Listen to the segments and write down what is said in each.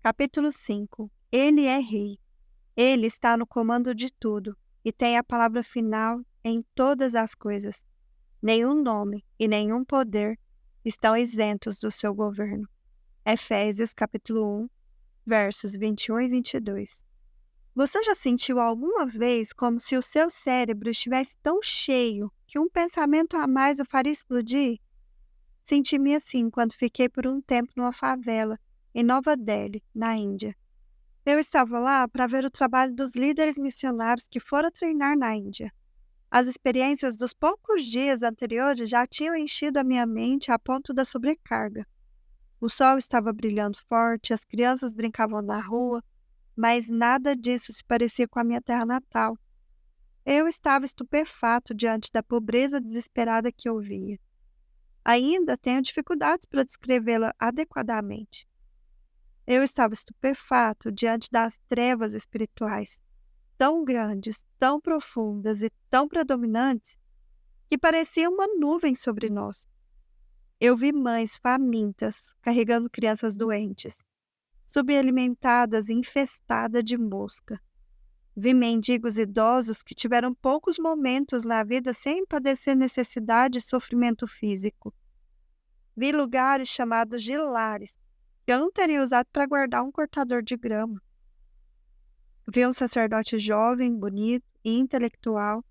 Capítulo 5. Ele é rei. Ele está no comando de tudo e tem a palavra final em todas as coisas. Nenhum nome e nenhum poder estão isentos do seu governo. Efésios capítulo 1, versos 21 e 22. Você já sentiu alguma vez como se o seu cérebro estivesse tão cheio que um pensamento a mais o faria explodir? Senti-me assim quando fiquei por um tempo numa favela, em Nova Delhi, na Índia. Eu estava lá para ver o trabalho dos líderes missionários que foram treinar na Índia. As experiências dos poucos dias anteriores já tinham enchido a minha mente a ponto da sobrecarga. O sol estava brilhando forte, as crianças brincavam na rua, mas nada disso se parecia com a minha terra natal. Eu estava estupefato diante da pobreza desesperada que eu via. Ainda tenho dificuldades para descrevê-la adequadamente. Eu estava estupefato diante das trevas espirituais, tão grandes, tão profundas e tão predominantes, que pareciam uma nuvem sobre nós. Eu vi mães famintas carregando crianças doentes, subalimentadas e infestadas de mosca. Vi mendigos idosos que tiveram poucos momentos na vida sem padecer necessidade e sofrimento físico. Vi lugares chamados de lares, que eu não teria usado para guardar um cortador de grama. Vi um sacerdote jovem, bonito e intelectual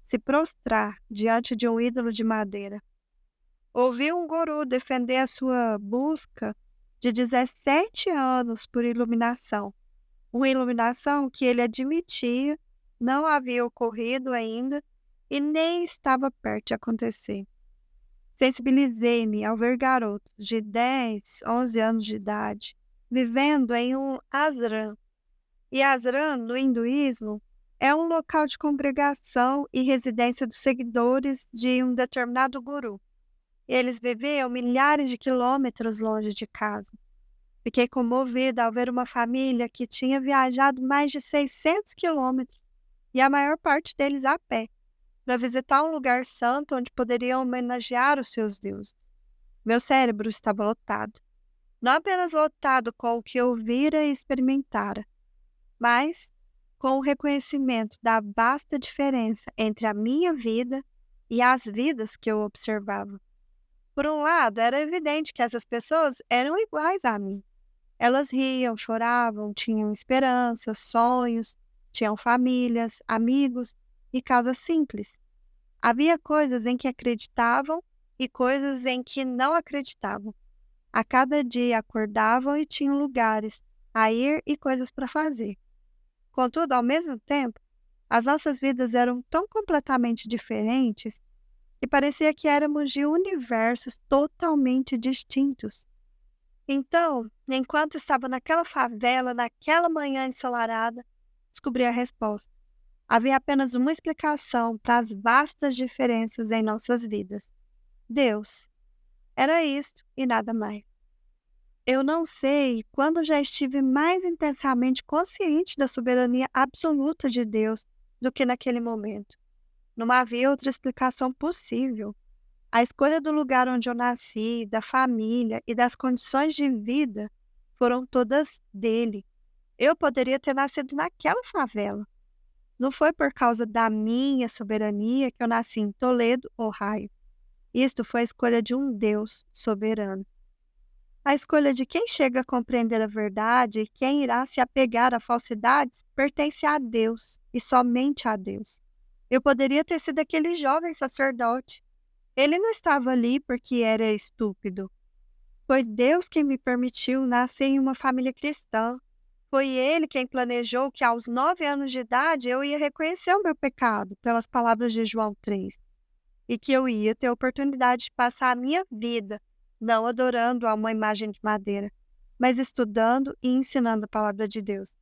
se prostrar diante de um ídolo de madeira. Ouvi um guru defender a sua busca de 17 anos por iluminação, uma iluminação que ele admitia não havia ocorrido ainda e nem estava perto de acontecer. Sensibilizei-me ao ver garotos de 10, 11 anos de idade vivendo em um ashram. E ashram, no hinduísmo, é um local de congregação e residência dos seguidores de um determinado guru. Eles viviam milhares de quilômetros longe de casa. Fiquei comovida ao ver uma família que tinha viajado mais de 600 quilômetros, e a maior parte deles a pé, para visitar um lugar santo onde poderiam homenagear os seus deuses. Meu cérebro estava lotado. Não apenas lotado com o que eu vira e experimentara, mas com o reconhecimento da vasta diferença entre a minha vida e as vidas que eu observava. Por um lado, era evidente que essas pessoas eram iguais a mim. Elas riam, choravam, tinham esperanças, sonhos, tinham famílias, amigos e casas simples. Havia coisas em que acreditavam e coisas em que não acreditavam. A cada dia acordavam e tinham lugares a ir e coisas para fazer. Contudo, ao mesmo tempo, as nossas vidas eram tão completamente diferentes que parecia que éramos de universos totalmente distintos. Então, enquanto estava naquela favela, naquela manhã ensolarada, descobri a resposta. Havia apenas uma explicação para as vastas diferenças em nossas vidas: Deus. Era isto e nada mais. Eu não sei quando já estive mais intensamente consciente da soberania absoluta de Deus do que naquele momento. Não havia outra explicação possível. A escolha do lugar onde eu nasci, da família e das condições de vida foram todas dele. Eu poderia ter nascido naquela favela. Não foi por causa da minha soberania que eu nasci em Toledo, Ohio. Isto foi a escolha de um Deus soberano. A escolha de quem chega a compreender a verdade e quem irá se apegar a falsidades pertence a Deus e somente a Deus. Eu poderia ter sido aquele jovem sacerdote. Ele não estava ali porque era estúpido. Foi Deus quem me permitiu nascer em uma família cristã. Foi Ele quem planejou que aos 9 anos de idade eu ia reconhecer o meu pecado, pelas palavras de João 3, e que eu ia ter a oportunidade de passar a minha vida não adorando a uma imagem de madeira, mas estudando e ensinando a palavra de Deus.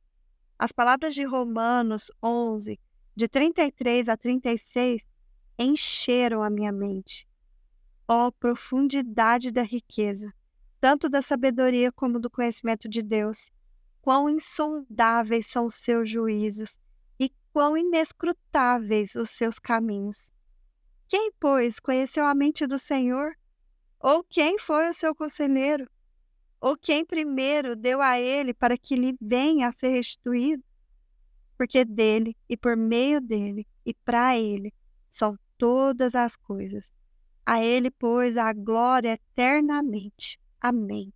As palavras de Romanos 11, de 33 a 36, encheram a minha mente. Ó profundidade da riqueza, tanto da sabedoria como do conhecimento de Deus! Quão insondáveis são os seus juízos e quão inescrutáveis os seus caminhos! Quem, pois, conheceu a mente do Senhor? Ou quem foi o seu conselheiro? Ou quem primeiro deu a ele para que lhe venha a ser restituído? Porque dele, e por meio dele, e para ele, são todas as coisas. A ele, pois, a glória eternamente. Amém.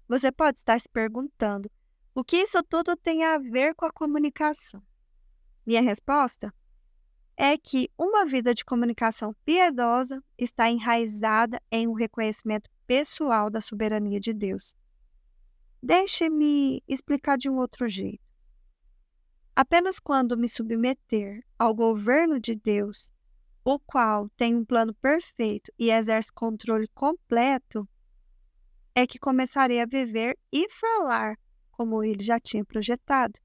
Você pode estar se perguntando, o que isso tudo tem a ver com a comunicação? Minha resposta é que uma vida de comunicação piedosa está enraizada em um reconhecimento pessoal da soberania de Deus. Deixe-me explicar de um outro jeito. Apenas quando me submeter ao governo de Deus, o qual tem um plano perfeito e exerce controle completo, é que começarei a viver e falar como ele já tinha projetado.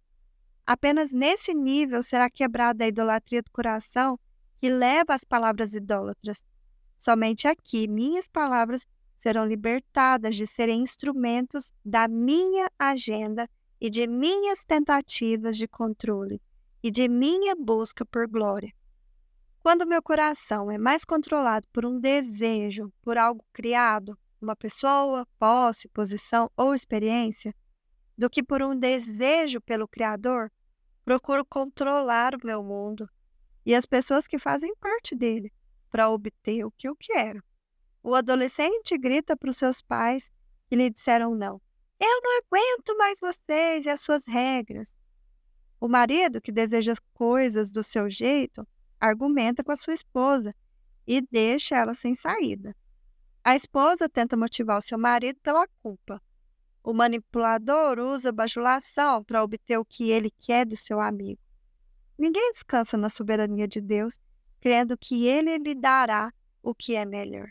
Apenas nesse nível será quebrada a idolatria do coração que leva às palavras idólatras. Somente aqui minhas palavras serão libertadas de serem instrumentos da minha agenda e de minhas tentativas de controle e de minha busca por glória. Quando meu coração é mais controlado por um desejo, por algo criado, uma pessoa, posse, posição ou experiência, do que por um desejo pelo Criador, procuro controlar o meu mundo e as pessoas que fazem parte dele para obter o que eu quero. O adolescente grita para os seus pais que lhe disseram não. Eu não aguento mais vocês e as suas regras. O marido que deseja coisas do seu jeito argumenta com a sua esposa e deixa ela sem saída. A esposa tenta motivar o seu marido pela culpa. O manipulador usa bajulação para obter o que ele quer do seu amigo. Ninguém descansa na soberania de Deus, crendo que ele lhe dará o que é melhor.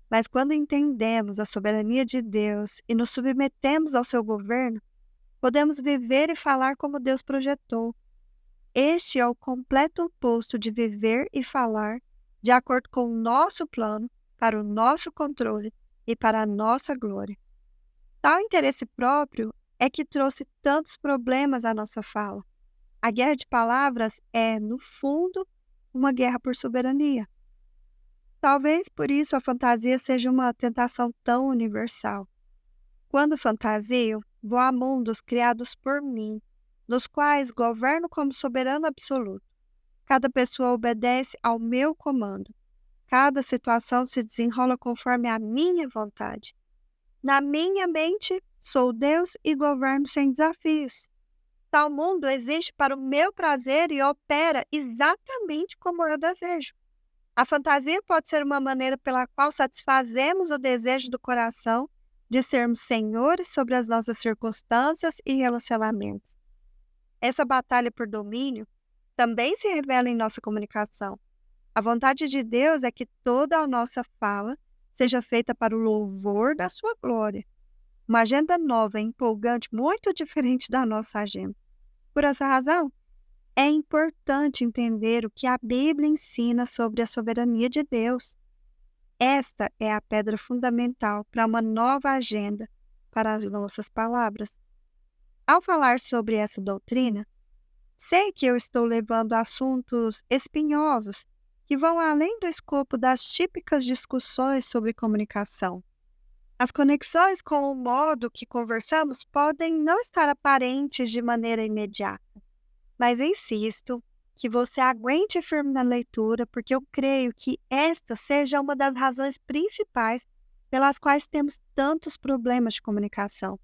Mas quando entendemos a soberania de Deus e nos submetemos ao seu governo, podemos viver e falar como Deus projetou. Este é o completo oposto de viver e falar de acordo com o nosso plano, para o nosso controle e para a nossa glória. Tal interesse próprio é que trouxe tantos problemas à nossa fala. A guerra de palavras é, no fundo, uma guerra por soberania. Talvez por isso a fantasia seja uma tentação tão universal. Quando fantasio, vou a mundos criados por mim, nos quais governo como soberano absoluto. Cada pessoa obedece ao meu comando. Cada situação se desenrola conforme a minha vontade. Na minha mente, sou Deus e governo sem desafios. Tal mundo existe para o meu prazer e opera exatamente como eu desejo. A fantasia pode ser uma maneira pela qual satisfazemos o desejo do coração de sermos senhores sobre as nossas circunstâncias e relacionamentos. Essa batalha por domínio também se revela em nossa comunicação. A vontade de Deus é que toda a nossa fala seja feita para o louvor da sua glória. Uma agenda nova e empolgante, muito diferente da nossa agenda. Por essa razão, é importante entender o que a Bíblia ensina sobre a soberania de Deus. Esta é a pedra fundamental para uma nova agenda para as nossas palavras. Ao falar sobre essa doutrina, sei que eu estou levando assuntos espinhosos que vão além do escopo das típicas discussões sobre comunicação. As conexões com o modo que conversamos podem não estar aparentes de maneira imediata, mas insisto que você aguente firme na leitura, porque eu creio que esta seja uma das razões principais pelas quais temos tantos problemas de comunicação.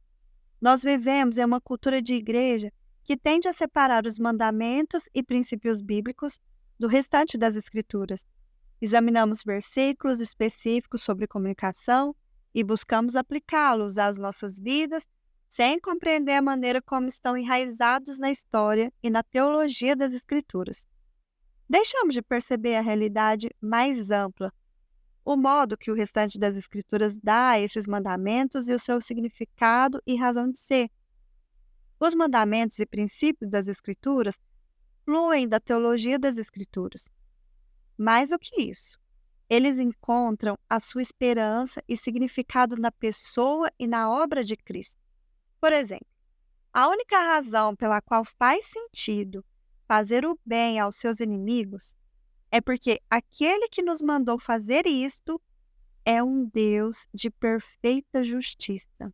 Nós vivemos em uma cultura de igreja que tende a separar os mandamentos e princípios bíblicos do restante das Escrituras. Examinamos versículos específicos sobre comunicação e buscamos aplicá-los às nossas vidas sem compreender a maneira como estão enraizados na história e na teologia das Escrituras. Deixamos de perceber a realidade mais ampla, o modo que o restante das Escrituras dá a esses mandamentos e o seu significado e razão de ser. Os mandamentos e princípios das Escrituras fluem da teologia das Escrituras. Mais do que isso, eles encontram a sua esperança e significado na pessoa e na obra de Cristo. Por exemplo, a única razão pela qual faz sentido fazer o bem aos seus inimigos é porque aquele que nos mandou fazer isto é um Deus de perfeita justiça.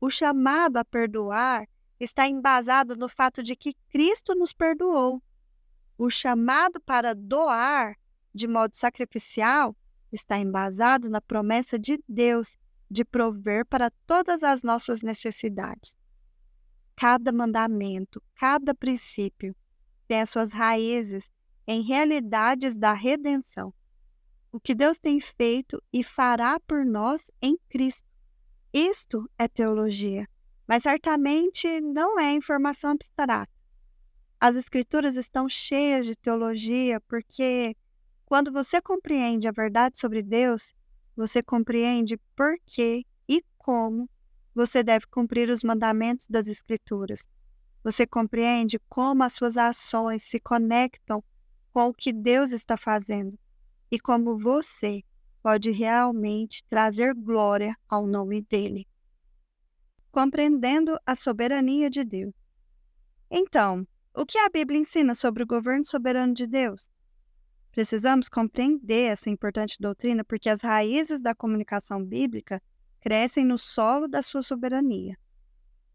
O chamado a perdoar está embasado no fato de que Cristo nos perdoou. O chamado para doar de modo sacrificial está embasado na promessa de Deus de prover para todas as nossas necessidades. Cada mandamento, cada princípio tem as suas raízes em realidades da redenção. O que Deus tem feito e fará por nós em Cristo. Isto é teologia, mas certamente não é informação abstrata. As Escrituras estão cheias de teologia porque, quando você compreende a verdade sobre Deus, você compreende por que e como você deve cumprir os mandamentos das Escrituras. Você compreende como as suas ações se conectam com o que Deus está fazendo e como você pode realmente trazer glória ao nome dele. Compreendendo a soberania de Deus. Então, o que a Bíblia ensina sobre o governo soberano de Deus? Precisamos compreender essa importante doutrina porque as raízes da comunicação bíblica crescem no solo da sua soberania.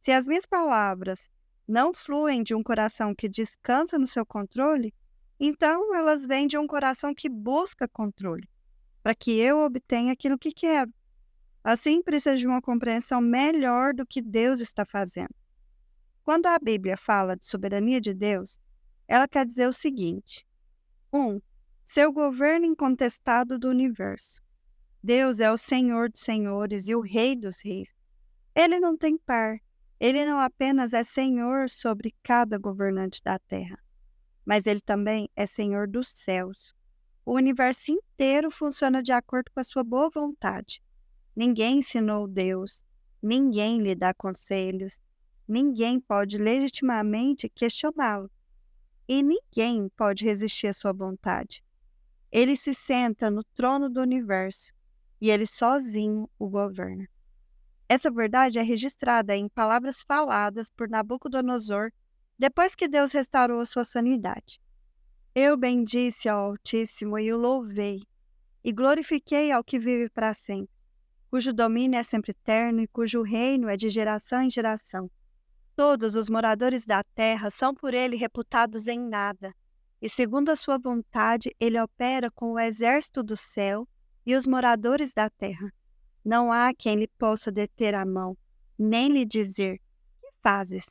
Se as minhas palavras não fluem de um coração que descansa no seu controle, então elas vêm de um coração que busca controle, para que eu obtenha aquilo que quero. Assim, precisa de uma compreensão melhor do que Deus está fazendo. Quando a Bíblia fala de soberania de Deus, ela quer dizer o seguinte: 1. Seu governo incontestado do universo. Deus é o Senhor dos senhores e o Rei dos reis. Ele não tem par. Ele não apenas é Senhor sobre cada governante da terra, mas ele também é Senhor dos céus. O universo inteiro funciona de acordo com a sua boa vontade. Ninguém ensinou Deus, ninguém lhe dá conselhos, ninguém pode legitimamente questioná-lo e ninguém pode resistir à sua vontade. Ele se senta no trono do universo e ele sozinho o governa. Essa verdade é registrada em palavras faladas por Nabucodonosor depois que Deus restaurou a sua sanidade. Eu bendisse ao Altíssimo e o louvei, e glorifiquei ao que vive para sempre, cujo domínio é sempre eterno e cujo reino é de geração em geração. Todos os moradores da terra são por ele reputados em nada, e segundo a sua vontade ele opera com o exército do céu e os moradores da terra. Não há quem lhe possa deter a mão, nem lhe dizer: que fazes?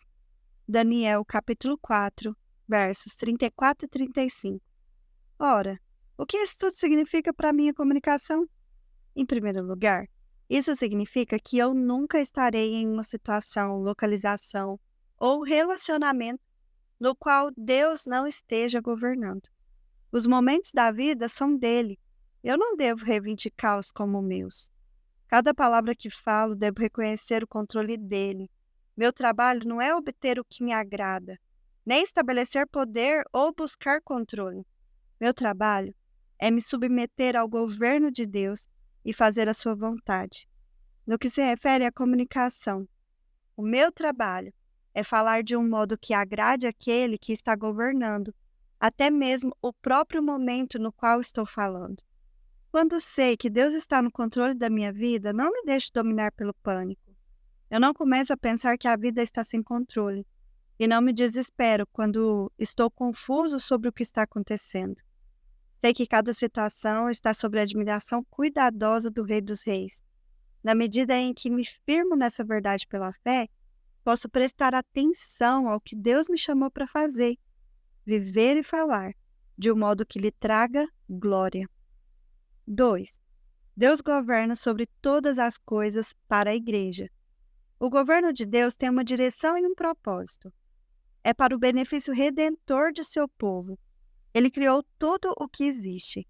Daniel capítulo 4, versos 34 e 35. Ora, o que isso tudo significa para a minha comunicação? Em primeiro lugar, isso significa que eu nunca estarei em uma situação, localização ou relacionamento no qual Deus não esteja governando. Os momentos da vida são dele. Eu não devo reivindicá-los como meus. Cada palavra que falo, devo reconhecer o controle dele. Meu trabalho não é obter o que me agrada, nem estabelecer poder ou buscar controle. Meu trabalho é me submeter ao governo de Deus e fazer a sua vontade. No que se refere à comunicação, o meu trabalho é falar de um modo que agrade aquele que está governando, até mesmo o próprio momento no qual estou falando. Quando sei que Deus está no controle da minha vida, não me deixo dominar pelo pânico. Eu não começo a pensar que a vida está sem controle, e não me desespero quando estou confuso sobre o que está acontecendo. Sei que cada situação está sob a admiração cuidadosa do Rei dos Reis. Na medida em que me firmo nessa verdade pela fé, posso prestar atenção ao que Deus me chamou para fazer, viver e falar, de um modo que lhe traga glória. 2. Deus governa sobre todas as coisas para a igreja. O governo de Deus tem uma direção e um propósito. É para o benefício redentor de seu povo. Ele criou tudo o que existe.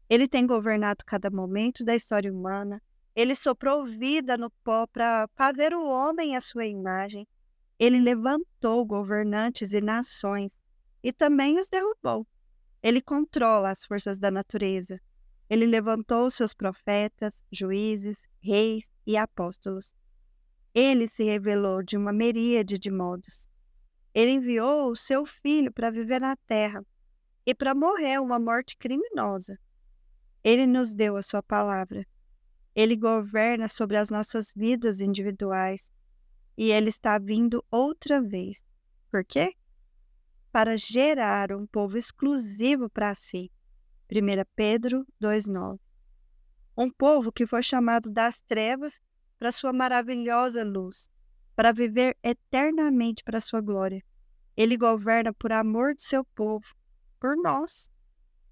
Ele tem governado cada momento da história humana. Ele soprou vida no pó para fazer o homem à sua imagem. Ele levantou governantes e nações e também os derrubou. Ele controla as forças da natureza. Ele levantou seus profetas, juízes, reis e apóstolos. Ele se revelou de uma miríade de modos. Ele enviou o seu Filho para viver na terra e para morrer uma morte criminosa. Ele nos deu a sua palavra Ele governa sobre as nossas vidas individuais e ele está vindo outra vez. Por quê? Para gerar um povo exclusivo para si. 1 Pedro 2,9. Um povo que foi chamado das trevas para sua maravilhosa luz, para viver eternamente para sua glória. Ele governa por amor de seu povo, por nós.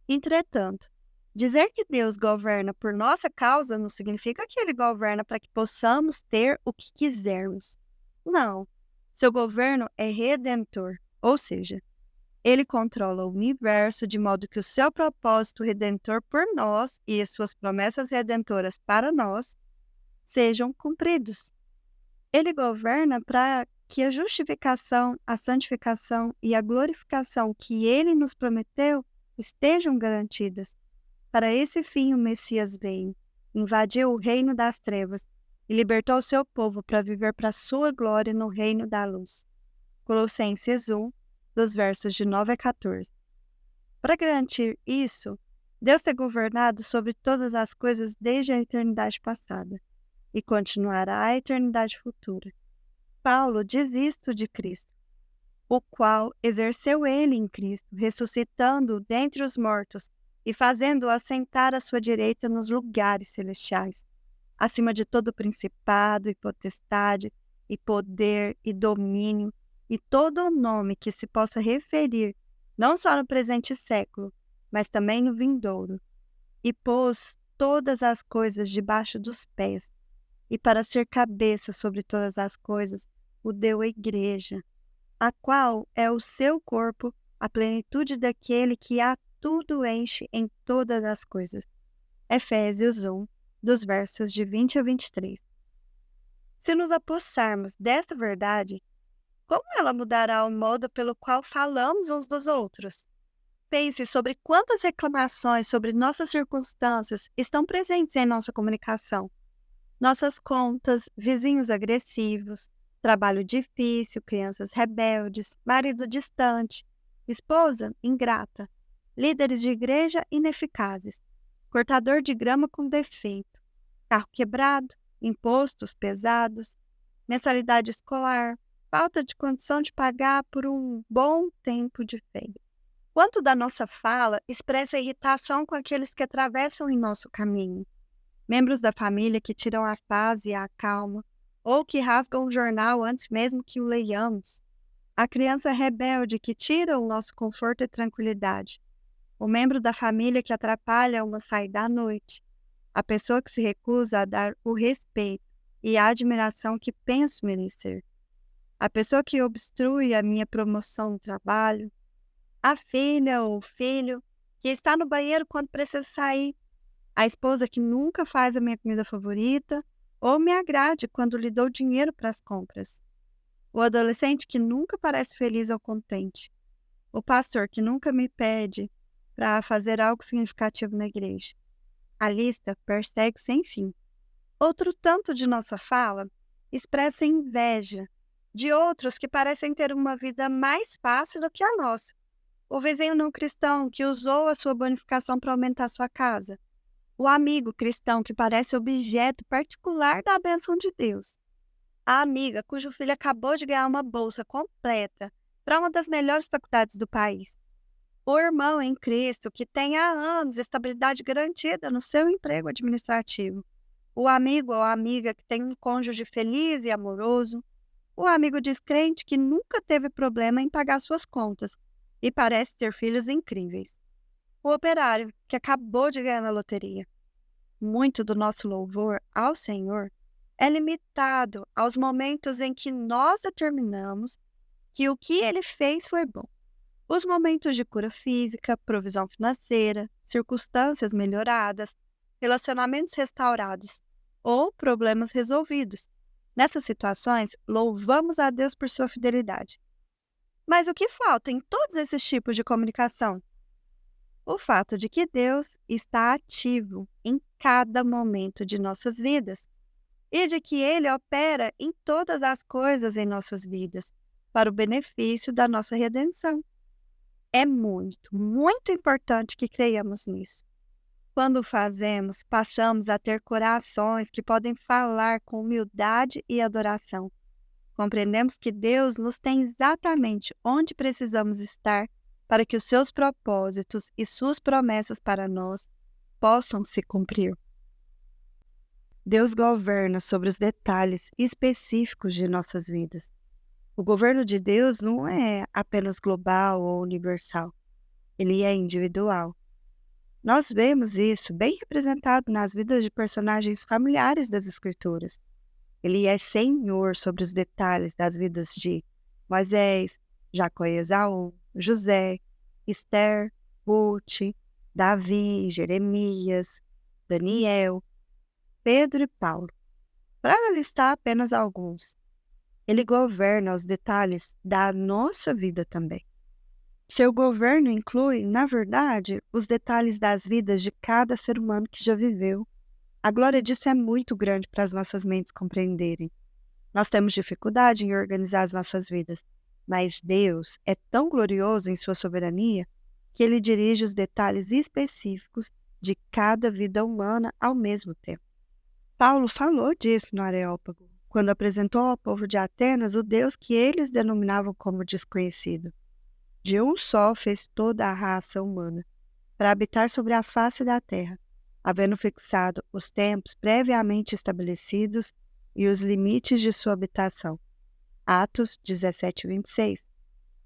Entretanto, dizer que Deus governa por nossa causa não significa que ele governa para que possamos ter o que quisermos. Não. Seu governo é redentor, ou seja, ele controla o universo de modo que o seu propósito redentor por nós e as suas promessas redentoras para nós sejam cumpridos. Ele governa para que a justificação, a santificação e a glorificação que ele nos prometeu estejam garantidas. Para esse fim o Messias veio, invadiu o reino das trevas e libertou o seu povo para viver para a sua glória no reino da luz. Colossenses 1, dos versos de 9 a 14. Para garantir isso, Deus tem governado sobre todas as coisas desde a eternidade passada e continuará a eternidade futura. Paulo diz isto de Cristo, o qual exerceu ele em Cristo, ressuscitando-o dentre os mortos e fazendo-o assentar à sua direita nos lugares celestiais, acima de todo principado e potestade, e poder e domínio, e todo o nome que se possa referir, não só no presente século, mas também no vindouro. E pôs todas as coisas debaixo dos pés, e para ser cabeça sobre todas as coisas, o deu à igreja, a qual é o seu corpo, a plenitude daquele que a tudo enche em todas as coisas. Efésios 1, dos versos de 20 a 23. Se nos apossarmos desta verdade, como ela mudará o modo pelo qual falamos uns dos outros? Pense sobre quantas reclamações sobre nossas circunstâncias estão presentes em nossa comunicação. Nossas contas, vizinhos agressivos, trabalho difícil, crianças rebeldes, marido distante, esposa ingrata, líderes de igreja ineficazes, cortador de grama com defeito, carro quebrado, impostos pesados, mensalidade escolar, falta de condição de pagar por um bom tempo de férias. Quanto da nossa fala expressa irritação com aqueles que atravessam em nosso caminho? Membros da família que tiram a paz e a calma, ou que rasgam o jornal antes mesmo que o leiamos. A criança rebelde que tira o nosso conforto e tranquilidade. O membro da família que atrapalha uma saída à noite. A pessoa que se recusa a dar o respeito e a admiração que penso merecer. A pessoa que obstrui a minha promoção no trabalho. A filha ou filho que está no banheiro quando precisa sair. A esposa que nunca faz a minha comida favorita ou me agrade quando lhe dou dinheiro para as compras. O adolescente que nunca parece feliz ou contente. O pastor que nunca me pede para fazer algo significativo na igreja. A lista persegue sem fim. Outro tanto de nossa fala expressa inveja de outros que parecem ter uma vida mais fácil do que a nossa. O vizinho não cristão que usou a sua bonificação para aumentar sua casa. O amigo cristão que parece objeto particular da bênção de Deus. A amiga cujo filho acabou de ganhar uma bolsa completa para uma das melhores faculdades do país. O irmão em Cristo que tem há anos estabilidade garantida no seu emprego administrativo. O amigo ou amiga que tem um cônjuge feliz e amoroso. O amigo descrente que nunca teve problema em pagar suas contas e parece ter filhos incríveis. O operário que acabou de ganhar na loteria. Muito do nosso louvor ao Senhor é limitado aos momentos em que nós determinamos que o que Ele fez foi bom. Os momentos de cura física, provisão financeira, circunstâncias melhoradas, relacionamentos restaurados ou problemas resolvidos. Nessas situações, louvamos a Deus por sua fidelidade. Mas o que falta em todos esses tipos de comunicação? O fato de que Deus está ativo em cada momento de nossas vidas e de que Ele opera em todas as coisas em nossas vidas para o benefício da nossa redenção. É muito, muito importante que creiamos nisso. Quando o fazemos, passamos a ter corações que podem falar com humildade e adoração. Compreendemos que Deus nos tem exatamente onde precisamos estar para que os seus propósitos e suas promessas para nós possam se cumprir. Deus governa sobre os detalhes específicos de nossas vidas. O governo de Deus não é apenas global ou universal, ele é individual. Nós vemos isso bem representado nas vidas de personagens familiares das Escrituras. Ele é senhor sobre os detalhes das vidas de Moisés, Jacó e Esaú, José, Esther, Ruth, Davi, Jeremias, Daniel, Pedro e Paulo, para listar apenas alguns. Ele governa os detalhes da nossa vida também. Seu governo inclui, na verdade, os detalhes das vidas de cada ser humano que já viveu. A glória disso é muito grande para as nossas mentes compreenderem. Nós temos dificuldade em organizar as nossas vidas, mas Deus é tão glorioso em sua soberania que ele dirige os detalhes específicos de cada vida humana ao mesmo tempo. Paulo falou disso no Areópago, quando apresentou ao povo de Atenas o Deus que eles denominavam como desconhecido. De um só fez toda a raça humana, para habitar sobre a face da terra, havendo fixado os tempos previamente estabelecidos e os limites de sua habitação. Atos 17:26.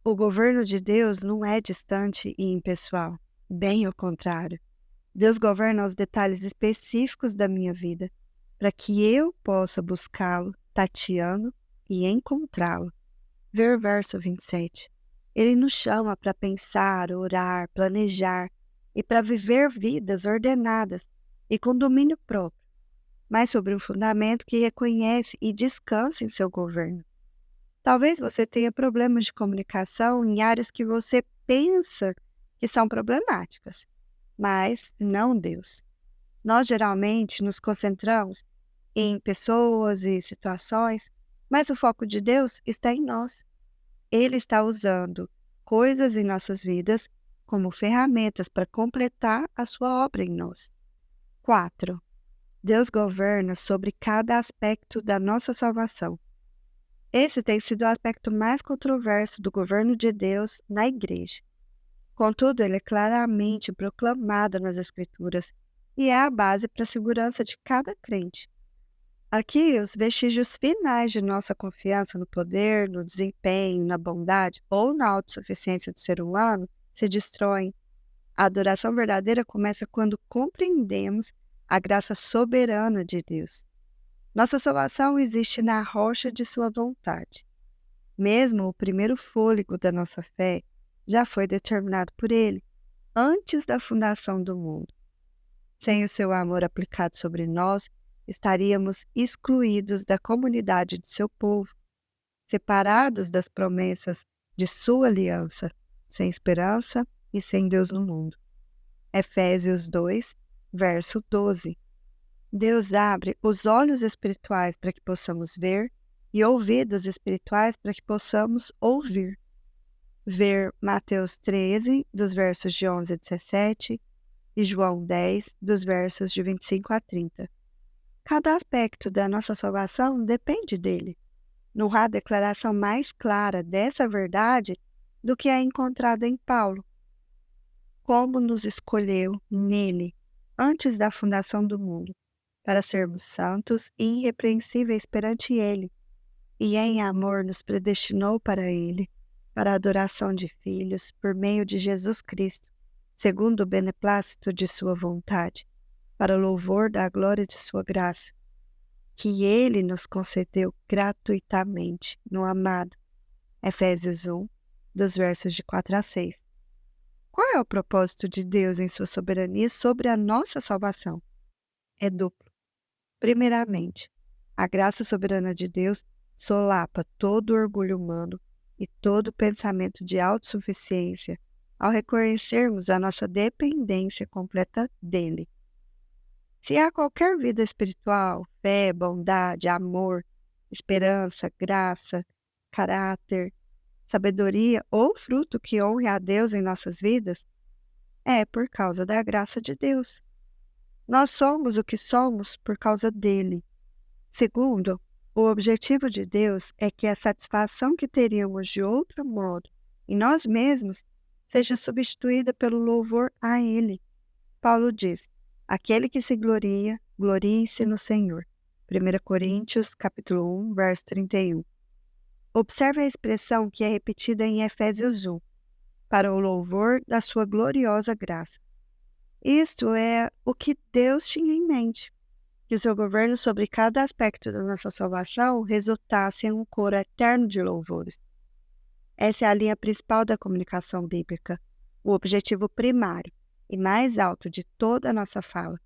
O governo de Deus não é distante e impessoal, bem ao contrário. Deus governa os detalhes específicos da minha vida, para que eu possa buscá-lo, tateando e encontrá-lo. Ver o verso 27. Ele nos chama para pensar, orar, planejar e para viver vidas ordenadas e com domínio próprio, mas sobre um fundamento que reconhece e descansa em seu governo. Talvez você tenha problemas de comunicação em áreas que você pensa que são problemáticas, mas não Deus. Nós geralmente nos concentramos em pessoas e situações, mas o foco de Deus está em nós. Ele está usando coisas em nossas vidas como ferramentas para completar a sua obra em nós. 4. Deus governa sobre cada aspecto da nossa salvação. Esse tem sido o aspecto mais controverso do governo de Deus na Igreja. Contudo, ele é claramente proclamado nas Escrituras e é a base para a segurança de cada crente. Aqui, os vestígios finais de nossa confiança no poder, no desempenho, na bondade ou na autossuficiência do ser humano se destroem. A adoração verdadeira começa quando compreendemos a graça soberana de Deus. Nossa salvação existe na rocha de sua vontade. Mesmo o primeiro fôlego da nossa fé já foi determinado por Ele, antes da fundação do mundo. Sem o seu amor aplicado sobre nós, estaríamos excluídos da comunidade de seu povo, separados das promessas de sua aliança, sem esperança e sem Deus no mundo. Efésios 2, verso 12. Deus abre os olhos espirituais para que possamos ver e ouvidos espirituais para que possamos ouvir. Ver Mateus 13, dos versos de 11 a 17, e João 10, dos versos de 25 a 30. Cada aspecto da nossa salvação depende dele. Não há declaração mais clara dessa verdade do que a encontrada em Paulo. Como nos escolheu nele, antes da fundação do mundo, para sermos santos e irrepreensíveis perante ele, e em amor nos predestinou para ele, para a adoração de filhos, por meio de Jesus Cristo, segundo o beneplácito de sua vontade, para o louvor da glória de sua graça, que ele nos concedeu gratuitamente no amado. Efésios 1, dos versos de 4 a 6. Qual é o propósito de Deus em sua soberania sobre a nossa salvação? É duplo. Primeiramente, a graça soberana de Deus solapa todo o orgulho humano e todo pensamento de autossuficiência ao reconhecermos a nossa dependência completa dele. Se há qualquer vida espiritual, fé, bondade, amor, esperança, graça, caráter, sabedoria ou fruto que honre a Deus em nossas vidas, é por causa da graça de Deus. Nós somos o que somos por causa dele. Segundo, o objetivo de Deus é que a satisfação que teríamos de outro modo em nós mesmos seja substituída pelo louvor a ele. Paulo diz: aquele que se gloria, glorie-se no Senhor. 1 Coríntios, capítulo 1, verso 31. Observe a expressão que é repetida em Efésios 1, para o louvor da sua gloriosa graça. Isto é o que Deus tinha em mente, que o seu governo sobre cada aspecto da nossa salvação resultasse em um coro eterno de louvores. Essa é a linha principal da comunicação bíblica, o objetivo primário e mais alto de toda a nossa fala,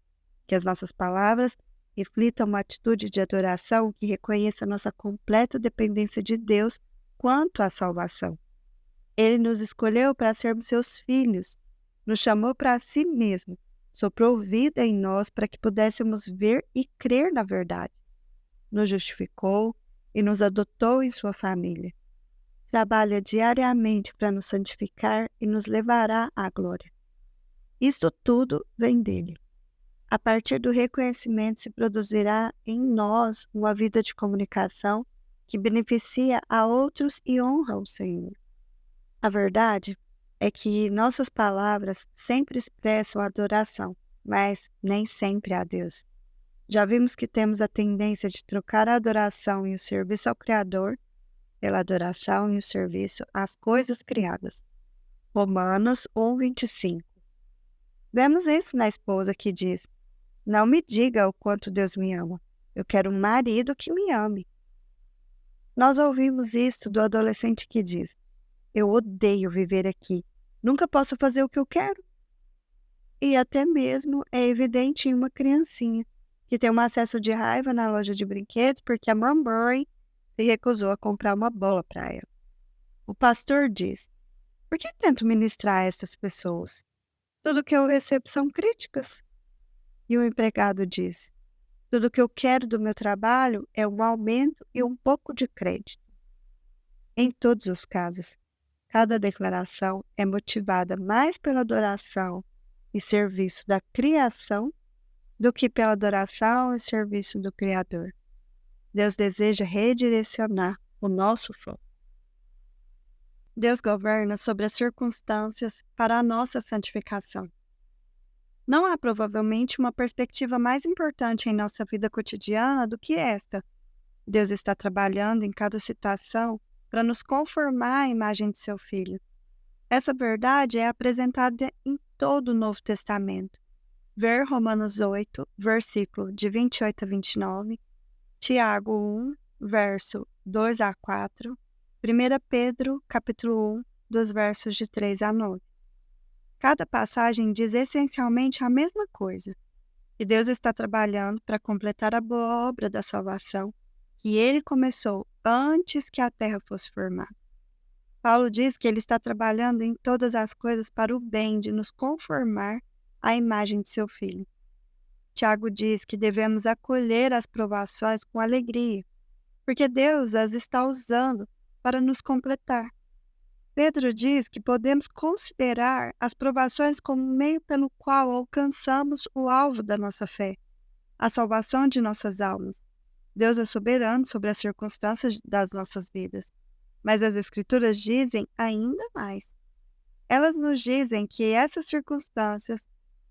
que as nossas palavras reflitam uma atitude de adoração que reconheça nossa completa dependência de Deus quanto à salvação. Ele nos escolheu para sermos seus filhos, nos chamou para si mesmo, soprou vida em nós para que pudéssemos ver e crer na verdade. Nos justificou e nos adotou em sua família. Trabalha diariamente para nos santificar e nos levará à glória. Isto tudo vem dele. A partir do reconhecimento se produzirá em nós uma vida de comunicação que beneficia a outros e honra o Senhor. A verdade é que nossas palavras sempre expressam adoração, mas nem sempre a Deus. Já vimos que temos a tendência de trocar a adoração e o serviço ao Criador pela adoração e o serviço às coisas criadas. Romanos 1:25. Vemos isso na esposa que diz: não me diga o quanto Deus me ama. Eu quero um marido que me ame. Nós ouvimos isso do adolescente que diz: eu odeio viver aqui. Nunca posso fazer o que eu quero. E até mesmo é evidente em uma criancinha que tem um acesso de raiva na loja de brinquedos porque a mamãe se recusou a comprar uma bola para ela. O pastor diz: por que tento ministrar a essas pessoas? Tudo que eu recebo são críticas. E o empregado diz: tudo que eu quero do meu trabalho é um aumento e um pouco de crédito. Em todos os casos, cada declaração é motivada mais pela adoração e serviço da criação do que pela adoração e serviço do Criador. Deus deseja redirecionar o nosso foco. Deus governa sobre as circunstâncias para a nossa santificação. Não há provavelmente uma perspectiva mais importante em nossa vida cotidiana do que esta. Deus está trabalhando em cada situação para nos conformar à imagem de seu Filho. Essa verdade é apresentada em todo o Novo Testamento. Ver Romanos 8, versículo de 28 a 29, Tiago 1, verso 2 a 4, 1 Pedro, capítulo 1, dos versos de 3 a 9. Cada passagem diz essencialmente a mesma coisa, que Deus está trabalhando para completar a boa obra da salvação que Ele começou antes que a terra fosse formada. Paulo diz que Ele está trabalhando em todas as coisas para o bem de nos conformar à imagem de seu Filho. Tiago diz que devemos acolher as provações com alegria, porque Deus as está usando para nos completar. Pedro diz que podemos considerar as provações como meio pelo qual alcançamos o alvo da nossa fé, a salvação de nossas almas. Deus é soberano sobre as circunstâncias das nossas vidas, mas as Escrituras dizem ainda mais. Elas nos dizem que essas circunstâncias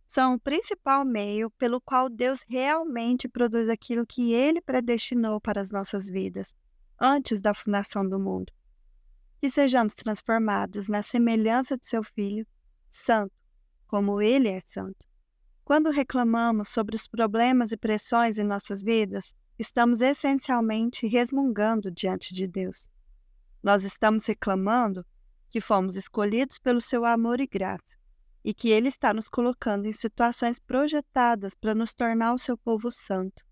são o principal meio pelo qual Deus realmente produz aquilo que Ele predestinou para as nossas vidas, antes da fundação do mundo. Que sejamos transformados na semelhança de seu Filho, santo, como Ele é santo. Quando reclamamos sobre os problemas e pressões em nossas vidas, estamos essencialmente resmungando diante de Deus. Nós estamos reclamando que fomos escolhidos pelo seu amor e graça, e que Ele está nos colocando em situações projetadas para nos tornar o seu povo santo.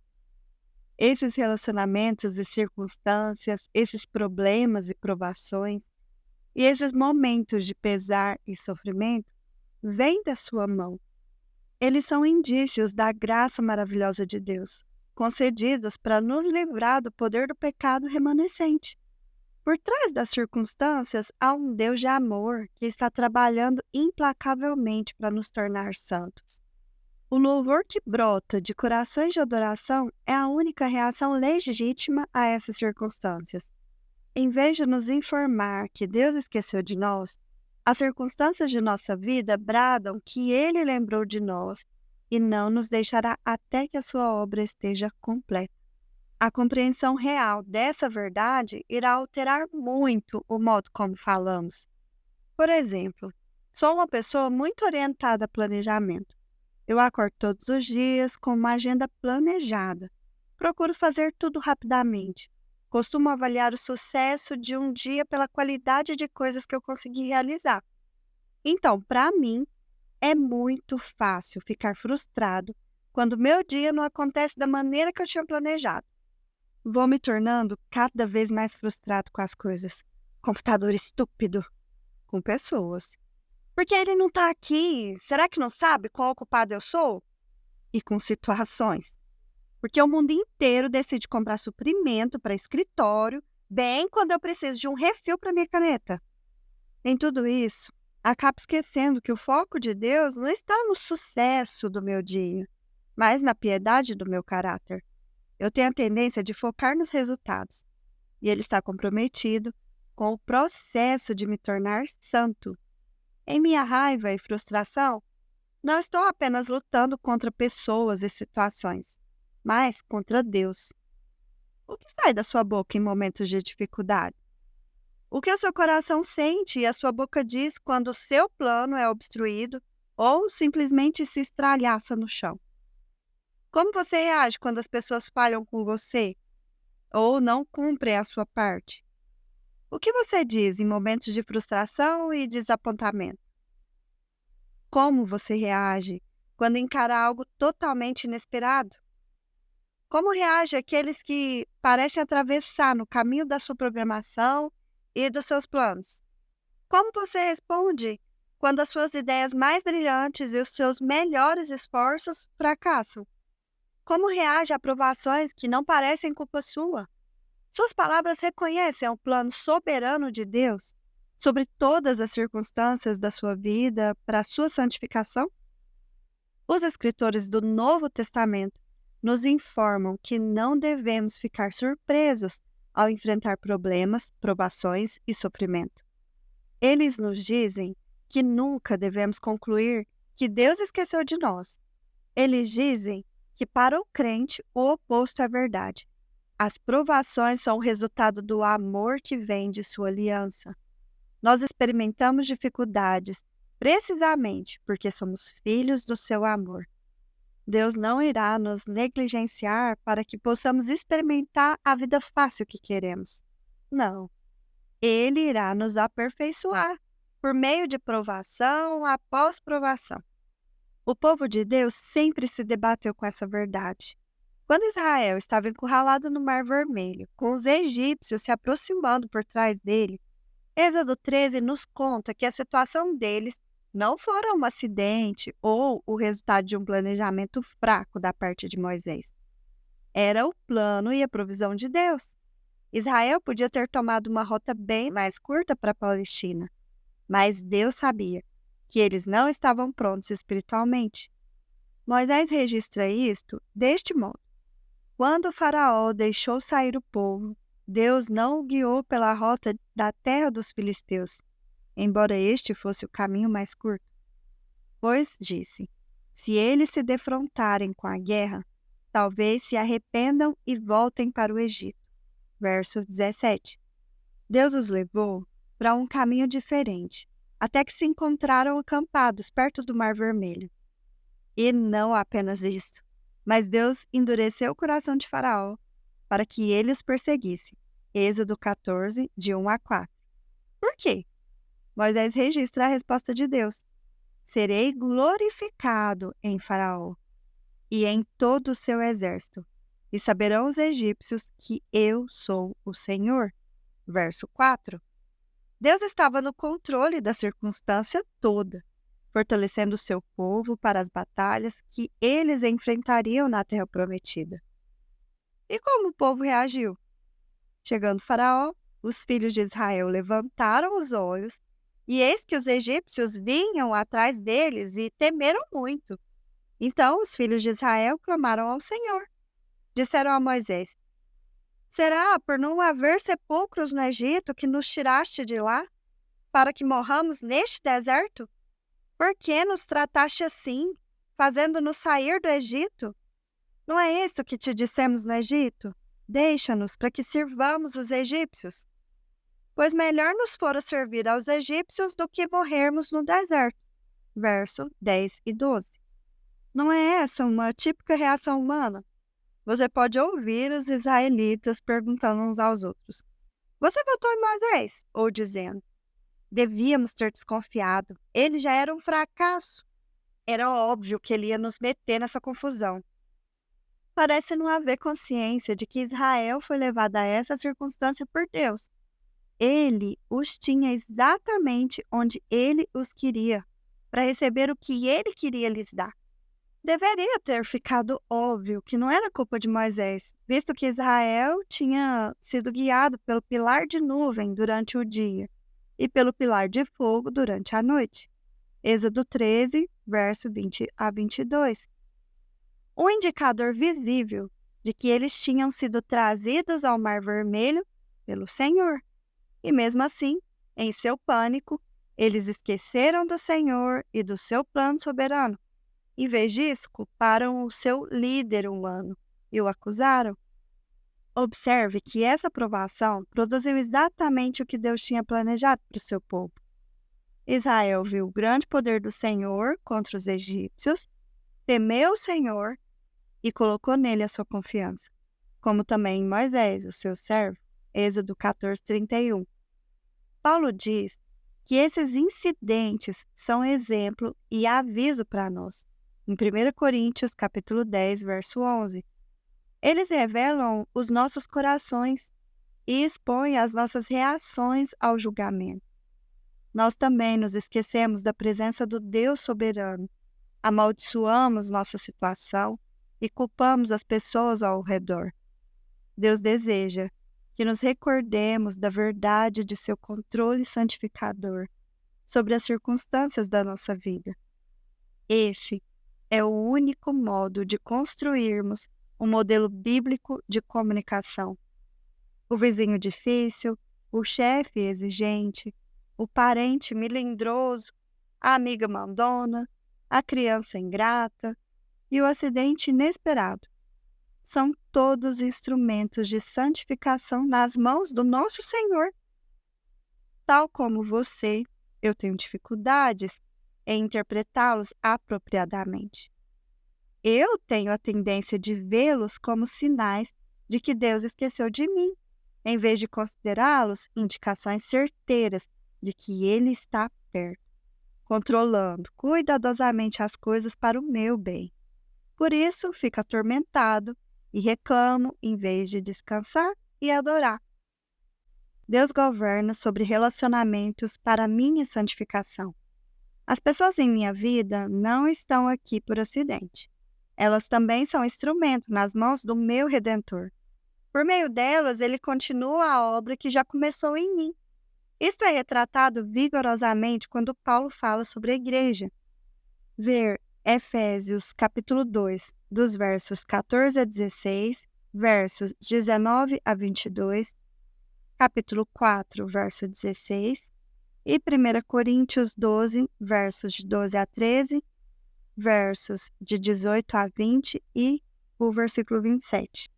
Esses relacionamentos e circunstâncias, esses problemas e provações, e esses momentos de pesar e sofrimento, vêm da sua mão. Eles são indícios da graça maravilhosa de Deus, concedidos para nos livrar do poder do pecado remanescente. Por trás das circunstâncias, há um Deus de amor que está trabalhando implacavelmente para nos tornar santos. O louvor que brota de corações de adoração é a única reação legítima a essas circunstâncias. Em vez de nos informar que Deus esqueceu de nós, as circunstâncias de nossa vida bradam que Ele lembrou de nós e não nos deixará até que a sua obra esteja completa. A compreensão real dessa verdade irá alterar muito o modo como falamos. Por exemplo, sou uma pessoa muito orientada a planejamento. Eu acordo todos os dias com uma agenda planejada. Procuro fazer tudo rapidamente. Costumo avaliar o sucesso de um dia pela qualidade de coisas que eu consegui realizar. Então, para mim, é muito fácil ficar frustrado quando meu dia não acontece da maneira que eu tinha planejado. Vou me tornando cada vez mais frustrado com as coisas. Computador estúpido. Com pessoas. Porque ele não está aqui. Será que não sabe quão ocupado eu sou? E com situações. Porque o mundo inteiro decide comprar suprimento para escritório, bem quando eu preciso de um refil para minha caneta. Em tudo isso, acabo esquecendo que o foco de Deus não está no sucesso do meu dia, mas na piedade do meu caráter. Eu tenho a tendência de focar nos resultados, e Ele está comprometido com o processo de me tornar santo. Em minha raiva e frustração, não estou apenas lutando contra pessoas e situações, mas contra Deus. O que sai da sua boca em momentos de dificuldades? O que o seu coração sente e a sua boca diz quando o seu plano é obstruído ou simplesmente se estralhaça no chão? Como você reage quando as pessoas falham com você ou não cumprem a sua parte? O que você diz em momentos de frustração e desapontamento? Como você reage quando encara algo totalmente inesperado? Como reage aqueles que parecem atravessar no caminho da sua programação e dos seus planos? Como você responde quando as suas ideias mais brilhantes e os seus melhores esforços fracassam? Como reage a aprovações que não parecem culpa sua? Suas palavras reconhecem o plano soberano de Deus sobre todas as circunstâncias da sua vida para a sua santificação? Os escritores do Novo Testamento nos informam que não devemos ficar surpresos ao enfrentar problemas, provações e sofrimento. Eles nos dizem que nunca devemos concluir que Deus esqueceu de nós. Eles dizem que para o crente o oposto é verdade. As provações são o resultado do amor que vem de sua aliança. Nós experimentamos dificuldades precisamente porque somos filhos do seu amor. Deus não irá nos negligenciar para que possamos experimentar a vida fácil que queremos. Não. Ele irá nos aperfeiçoar por meio de provação após provação. O povo de Deus sempre se debateu com essa verdade. Quando Israel estava encurralado no Mar Vermelho, com os egípcios se aproximando por trás dele, Êxodo 13 nos conta que a situação deles não fora um acidente ou o resultado de um planejamento fraco da parte de Moisés. Era o plano e a provisão de Deus. Israel podia ter tomado uma rota bem mais curta para a Palestina, mas Deus sabia que eles não estavam prontos espiritualmente. Moisés registra isto deste modo. Quando o faraó deixou sair o povo, Deus não o guiou pela rota da terra dos filisteus, embora este fosse o caminho mais curto. Pois disse, se eles se defrontarem com a guerra, talvez se arrependam e voltem para o Egito. Verso 17. Deus os levou para um caminho diferente, até que se encontraram acampados perto do Mar Vermelho. E não apenas isso, mas Deus endureceu o coração de Faraó para que ele os perseguisse. Êxodo 14, de 1 a 4. Por quê? Moisés registra a resposta de Deus. Serei glorificado em Faraó e em todo o seu exército, e saberão os egípcios que eu sou o Senhor. Verso 4. Deus estava no controle da circunstância toda, fortalecendo o seu povo para as batalhas que eles enfrentariam na terra prometida. E como o povo reagiu? Chegando Faraó, os filhos de Israel levantaram os olhos, e eis que os egípcios vinham atrás deles e temeram muito. Então os filhos de Israel clamaram ao Senhor. Disseram a Moisés: Será por não haver sepulcros no Egito que nos tiraste de lá, para que morramos neste deserto? Por que nos trataste assim, fazendo-nos sair do Egito? Não é isso que te dissemos no Egito? Deixa-nos para que sirvamos os egípcios. Pois melhor nos fora servir aos egípcios do que morrermos no deserto. Verso 10 e 12. Não é essa uma típica reação humana? Você pode ouvir os israelitas perguntando uns aos outros: Você votou em Moisés? Ou dizendo: Devíamos ter desconfiado. Ele já era um fracasso. Era óbvio que ele ia nos meter nessa confusão. Parece não haver consciência de que Israel foi levado a essa circunstância por Deus. Ele os tinha exatamente onde ele os queria, para receber o que ele queria lhes dar. Deveria ter ficado óbvio que não era culpa de Moisés, visto que Israel tinha sido guiado pelo pilar de nuvem durante o dia e pelo pilar de fogo durante a noite. Êxodo 13, verso 20 a 22. Um indicador visível de que eles tinham sido trazidos ao Mar Vermelho pelo Senhor. E mesmo assim, em seu pânico, eles esqueceram do Senhor e do seu plano soberano. Em vez disso, culparam o seu líder humano e o acusaram. Observe que essa provação produziu exatamente o que Deus tinha planejado para o seu povo. Israel viu o grande poder do Senhor contra os egípcios, temeu o Senhor e colocou nele a sua confiança, como também em Moisés, o seu servo. Êxodo 14, 31. Paulo diz que esses incidentes são exemplo e aviso para nós. Em 1 Coríntios, capítulo 10, verso 11. Eles revelam os nossos corações e expõem as nossas reações ao julgamento. Nós também nos esquecemos da presença do Deus soberano, amaldiçoamos nossa situação e culpamos as pessoas ao redor. Deus deseja que nos recordemos da verdade de seu controle santificador sobre as circunstâncias da nossa vida. Esse é o único modo de construirmos um modelo bíblico de comunicação. O vizinho difícil, o chefe exigente, o parente melindroso, a amiga mandona, a criança ingrata e o acidente inesperado são todos instrumentos de santificação nas mãos do nosso Senhor. Tal como você, eu tenho dificuldades em interpretá-los apropriadamente. Eu tenho a tendência de vê-los como sinais de que Deus esqueceu de mim, em vez de considerá-los indicações certeiras de que Ele está perto, controlando cuidadosamente as coisas para o meu bem. Por isso, fico atormentado e reclamo em vez de descansar e adorar. Deus governa sobre relacionamentos para minha santificação. As pessoas em minha vida não estão aqui por acidente. Elas também são instrumento nas mãos do meu Redentor. Por meio delas, ele continua a obra que já começou em mim. Isto é retratado vigorosamente quando Paulo fala sobre a igreja. Ver Efésios capítulo 2, dos versos 14 a 16, versos 19 a 22, capítulo 4, verso 16, e 1 Coríntios 12, versos de 12 a 13, versos de 18 a 20 e o versículo 27.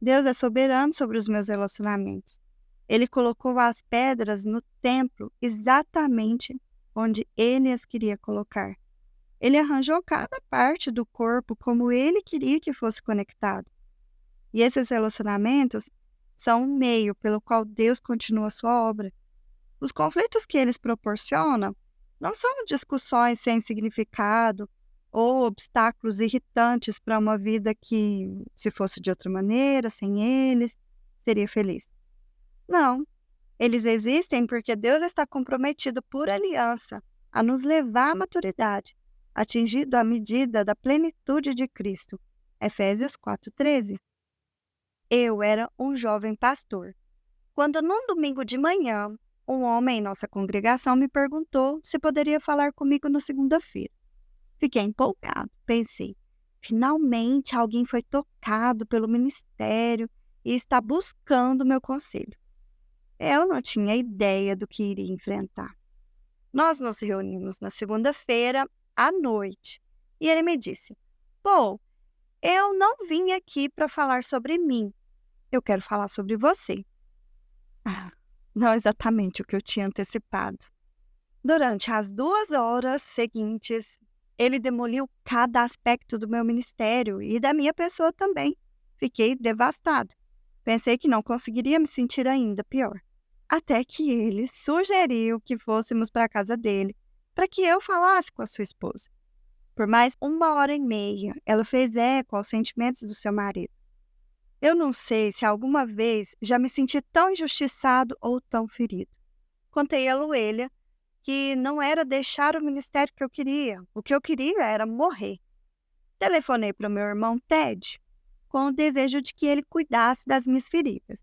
Deus é soberano sobre os meus relacionamentos. Ele colocou as pedras no templo exatamente onde ele as queria colocar. Ele arranjou cada parte do corpo como ele queria que fosse conectado. E esses relacionamentos são um meio pelo qual Deus continua a sua obra. Os conflitos que eles proporcionam não são discussões sem significado ou obstáculos irritantes para uma vida que, se fosse de outra maneira, sem eles, seria feliz. Não, eles existem porque Deus está comprometido por aliança a nos levar à maturidade, atingido à medida da plenitude de Cristo. Efésios 4:13. Eu era um jovem pastor, quando num domingo de manhã, um homem em nossa congregação me perguntou se poderia falar comigo na segunda-feira. Fiquei empolgado, pensei, finalmente alguém foi tocado pelo ministério e está buscando meu conselho. Eu não tinha ideia do que iria enfrentar. Nós nos reunimos na segunda-feira à noite e ele me disse: Pô, eu não vim aqui para falar sobre mim, eu quero falar sobre você. Ah, não exatamente o que eu tinha antecipado. Durante as 2 horas seguintes, ele demoliu cada aspecto do meu ministério e da minha pessoa também. Fiquei devastado. Pensei que não conseguiria me sentir ainda pior. Até que ele sugeriu que fôssemos para a casa dele, para que eu falasse com a sua esposa. Por mais 1 hora e meia, ela fez eco aos sentimentos do seu marido. Eu não sei se alguma vez já me senti tão injustiçado ou tão ferido. Contei a Luelha que não era deixar o ministério que eu queria. O que eu queria era morrer. Telefonei para o meu irmão Ted com o desejo de que ele cuidasse das minhas feridas.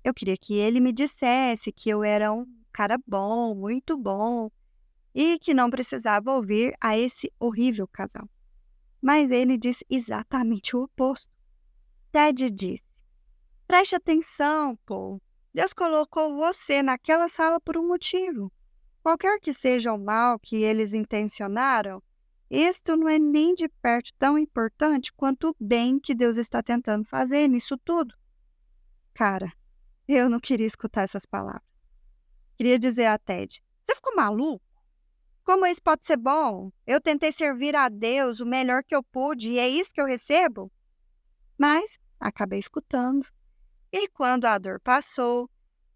Eu queria que ele me dissesse que eu era um cara bom, muito bom, e que não precisava ouvir a esse horrível casal. Mas ele disse exatamente o oposto. Ted disse: Preste atenção, Paul. Deus colocou você naquela sala por um motivo. Qualquer que seja o mal que eles intencionaram, isto não é nem de perto tão importante quanto o bem que Deus está tentando fazer nisso tudo. Cara, eu não queria escutar essas palavras. Queria dizer a Ted: Você ficou maluco? Como isso pode ser bom? Eu tentei servir a Deus o melhor que eu pude e é isso que eu recebo? Mas acabei escutando. E quando a dor passou,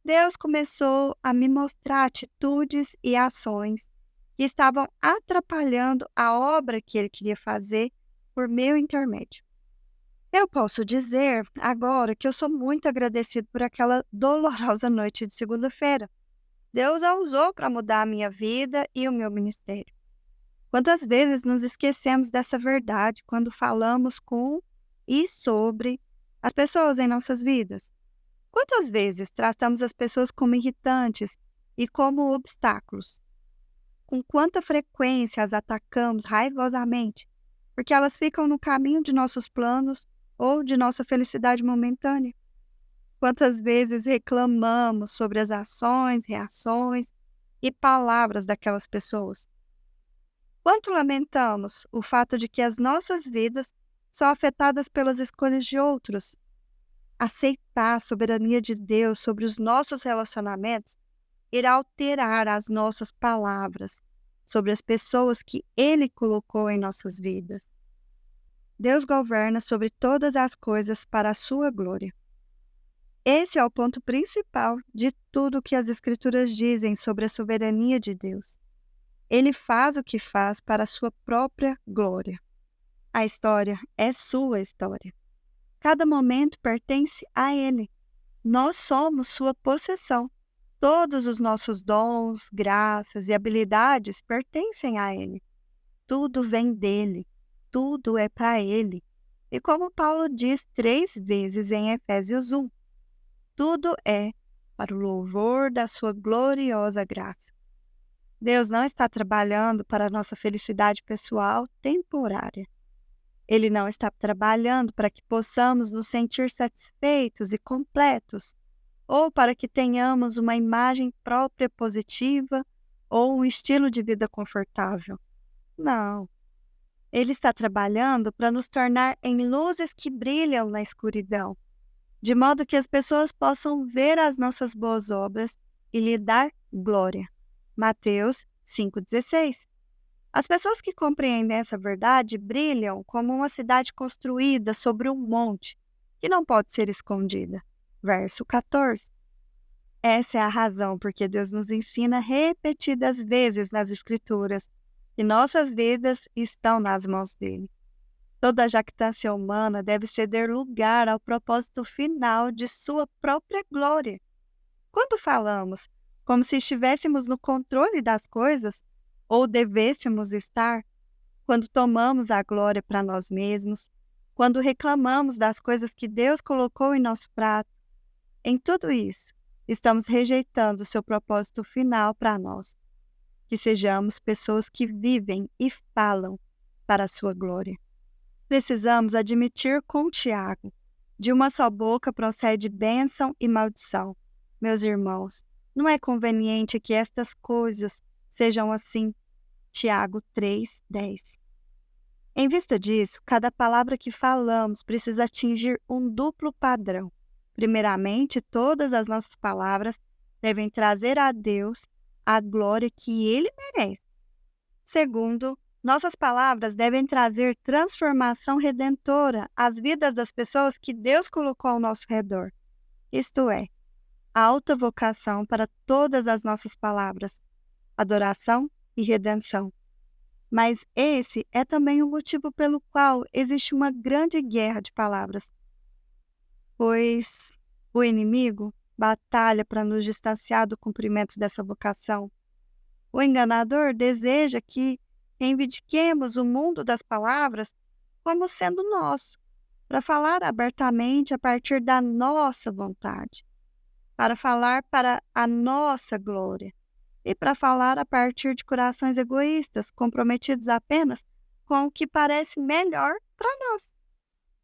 Deus começou a me mostrar atitudes e ações que estavam atrapalhando a obra que Ele queria fazer por meu intermédio. Eu posso dizer agora que eu sou muito agradecido por aquela dolorosa noite de segunda-feira. Deus a usou para mudar a minha vida e o meu ministério. Quantas vezes nos esquecemos dessa verdade quando falamos com e sobre as pessoas em nossas vidas? Quantas vezes tratamos as pessoas como irritantes e como obstáculos? Com quanta frequência as atacamos raivosamente, porque elas ficam no caminho de nossos planos ou de nossa felicidade momentânea? Quantas vezes reclamamos sobre as ações, reações e palavras daquelas pessoas? Quanto lamentamos o fato de que as nossas vidas são afetadas pelas escolhas de outros? Aceitar a soberania de Deus sobre os nossos relacionamentos irá alterar as nossas palavras sobre as pessoas que Ele colocou em nossas vidas. Deus governa sobre todas as coisas para a sua glória. Esse é o ponto principal de tudo o que as Escrituras dizem sobre a soberania de Deus. Ele faz o que faz para a sua própria glória. A história é sua história. Cada momento pertence a Ele. Nós somos sua possessão. Todos os nossos dons, graças e habilidades pertencem a Ele. Tudo vem dele. Tudo é para Ele. E como Paulo diz 3 vezes em Efésios 1, tudo é para o louvor da sua gloriosa graça. Deus não está trabalhando para a nossa felicidade pessoal temporária. Ele não está trabalhando para que possamos nos sentir satisfeitos e completos, ou para que tenhamos uma imagem própria positiva ou um estilo de vida confortável. Não. Ele está trabalhando para nos tornar em luzes que brilham na escuridão, de modo que as pessoas possam ver as nossas boas obras e lhe dar glória. Mateus 5,16. As pessoas que compreendem essa verdade brilham como uma cidade construída sobre um monte, que não pode ser escondida. Verso 14. Essa é a razão porque Deus nos ensina repetidas vezes nas Escrituras que nossas vidas estão nas mãos dele. Toda jactância humana deve ceder lugar ao propósito final de sua própria glória. Quando falamos como se estivéssemos no controle das coisas, ou devêssemos estar, quando tomamos a glória para nós mesmos, quando reclamamos das coisas que Deus colocou em nosso prato, em tudo isso, estamos rejeitando o seu propósito final para nós. Que sejamos pessoas que vivem e falam para a sua glória. Precisamos admitir com Tiago: de uma só boca procede bênção e maldição. Meus irmãos, não é conveniente que estas coisas sejam assim. Tiago 3:10. Em vista disso, cada palavra que falamos precisa atingir um duplo padrão. Primeiramente, todas as nossas palavras devem trazer a Deus a glória que Ele merece. Segundo, nossas palavras devem trazer transformação redentora às vidas das pessoas que Deus colocou ao nosso redor. Isto é, alta vocação para todas as nossas palavras, adoração e redenção. Mas esse é também o motivo pelo qual existe uma grande guerra de palavras, pois o inimigo batalha para nos distanciar do cumprimento dessa vocação. O enganador deseja que reivindiquemos o mundo das palavras como sendo nosso, para falar abertamente a partir da nossa vontade, para falar para a nossa glória e para falar a partir de corações egoístas, comprometidos apenas com o que parece melhor para nós.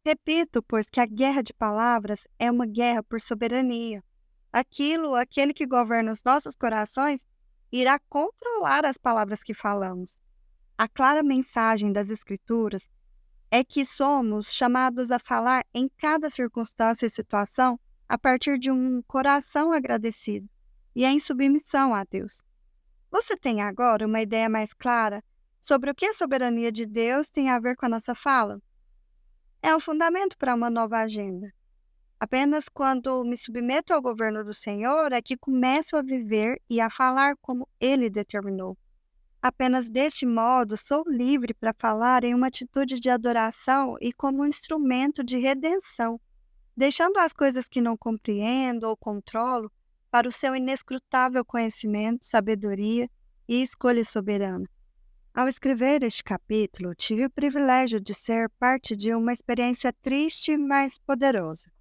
Repito, pois, que a guerra de palavras é uma guerra por soberania. Aquele que governa os nossos corações irá controlar as palavras que falamos. A clara mensagem das Escrituras é que somos chamados a falar em cada circunstância e situação a partir de um coração agradecido e em submissão a Deus. Você tem agora uma ideia mais clara sobre o que a soberania de Deus tem a ver com a nossa fala? É o fundamento para uma nova agenda. Apenas quando me submeto ao governo do Senhor é que começo a viver e a falar como Ele determinou. Apenas deste modo sou livre para falar em uma atitude de adoração e como um instrumento de redenção, deixando as coisas que não compreendo ou controlo para o seu inescrutável conhecimento, sabedoria e escolha soberana. Ao escrever este capítulo, tive o privilégio de ser parte de uma experiência triste, mas poderosa.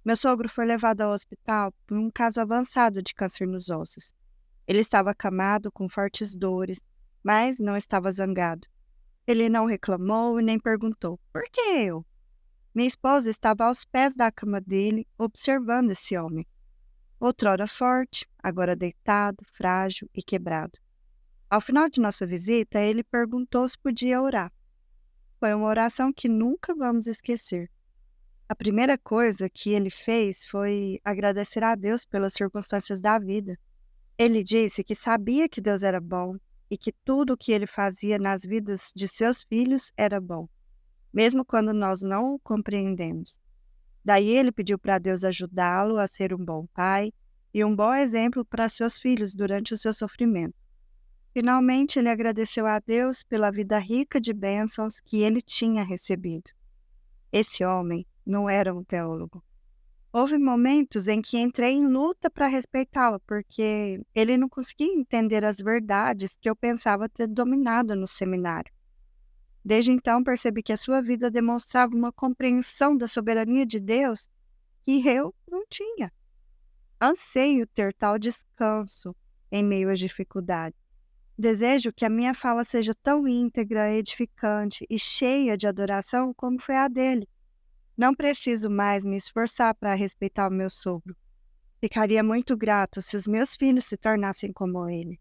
Meu sogro foi levado ao hospital por um caso avançado de câncer nos ossos. Ele estava acamado com fortes dores, mas não estava zangado. Ele não reclamou e nem perguntou: por que eu? Minha esposa estava aos pés da cama dele, observando esse homem. Outrora forte, agora deitado, frágil e quebrado. Ao final de nossa visita, ele perguntou se podia orar. Foi uma oração que nunca vamos esquecer. A primeira coisa que ele fez foi agradecer a Deus pelas circunstâncias da vida. Ele disse que sabia que Deus era bom e que tudo o que ele fazia nas vidas de seus filhos era bom, mesmo quando nós não o compreendemos. Daí ele pediu para Deus ajudá-lo a ser um bom pai e um bom exemplo para seus filhos durante o seu sofrimento. Finalmente, ele agradeceu a Deus pela vida rica de bênçãos que ele tinha recebido. Esse homem não era um teólogo. Houve momentos em que entrei em luta para respeitá-lo, porque ele não conseguia entender as verdades que eu pensava ter dominado no seminário. Desde então, percebi que a sua vida demonstrava uma compreensão da soberania de Deus que eu não tinha. Anseio ter tal descanso em meio às dificuldades. Desejo que a minha fala seja tão íntegra, edificante e cheia de adoração como foi a dele. Não preciso mais me esforçar para respeitar o meu sogro. Ficaria muito grato se os meus filhos se tornassem como ele.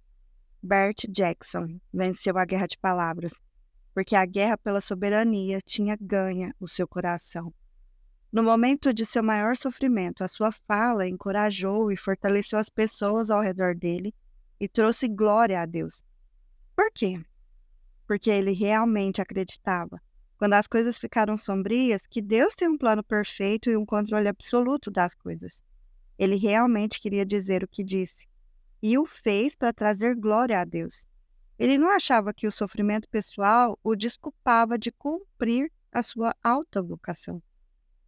Bert Jackson venceu a guerra de palavras, porque a guerra pela soberania tinha ganha o seu coração. No momento de seu maior sofrimento, a sua fala encorajou e fortaleceu as pessoas ao redor dele e trouxe glória a Deus. Por quê? Porque ele realmente acreditava, quando as coisas ficaram sombrias, que Deus tem um plano perfeito e um controle absoluto das coisas. Ele realmente queria dizer o que disse, e o fez para trazer glória a Deus. Ele não achava que o sofrimento pessoal o desculpava de cumprir a sua alta vocação.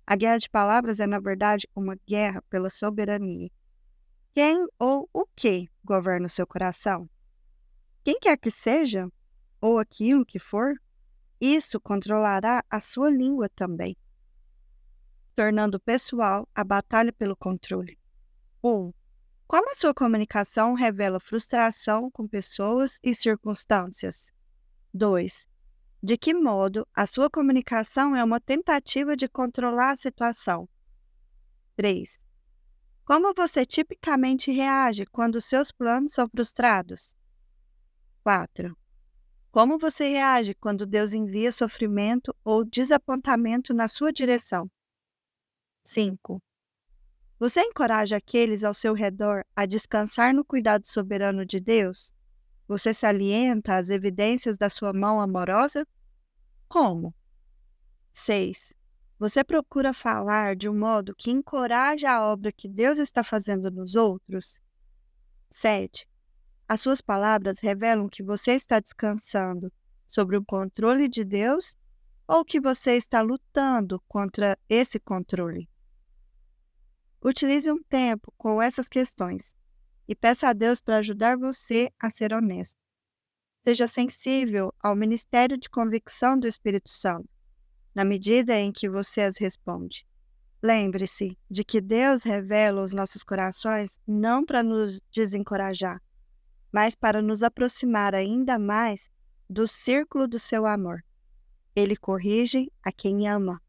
A guerra de palavras é, na verdade, uma guerra pela soberania. Quem ou o que governa o seu coração? Quem quer que seja, ou aquilo que for, isso controlará a sua língua também, tornando pessoal a batalha pelo controle. 1. Como a sua comunicação revela frustração com pessoas e circunstâncias? 2. De que modo a sua comunicação é uma tentativa de controlar a situação? 3. Como você tipicamente reage quando seus planos são frustrados? 4. Como você reage quando Deus envia sofrimento ou desapontamento na sua direção? 5. Você encoraja aqueles ao seu redor a descansar no cuidado soberano de Deus? Você salienta as evidências da sua mão amorosa? Como? 6. Você procura falar de um modo que encoraja a obra que Deus está fazendo nos outros? 7. As suas palavras revelam que você está descansando sobre o controle de Deus ou que você está lutando contra esse controle? Utilize um tempo com essas questões e peça a Deus para ajudar você a ser honesto. Seja sensível ao ministério de convicção do Espírito Santo, na medida em que você as responde. Lembre-se de que Deus revela os nossos corações não para nos desencorajar, mas para nos aproximar ainda mais do círculo do seu amor. Ele corrige a quem ama.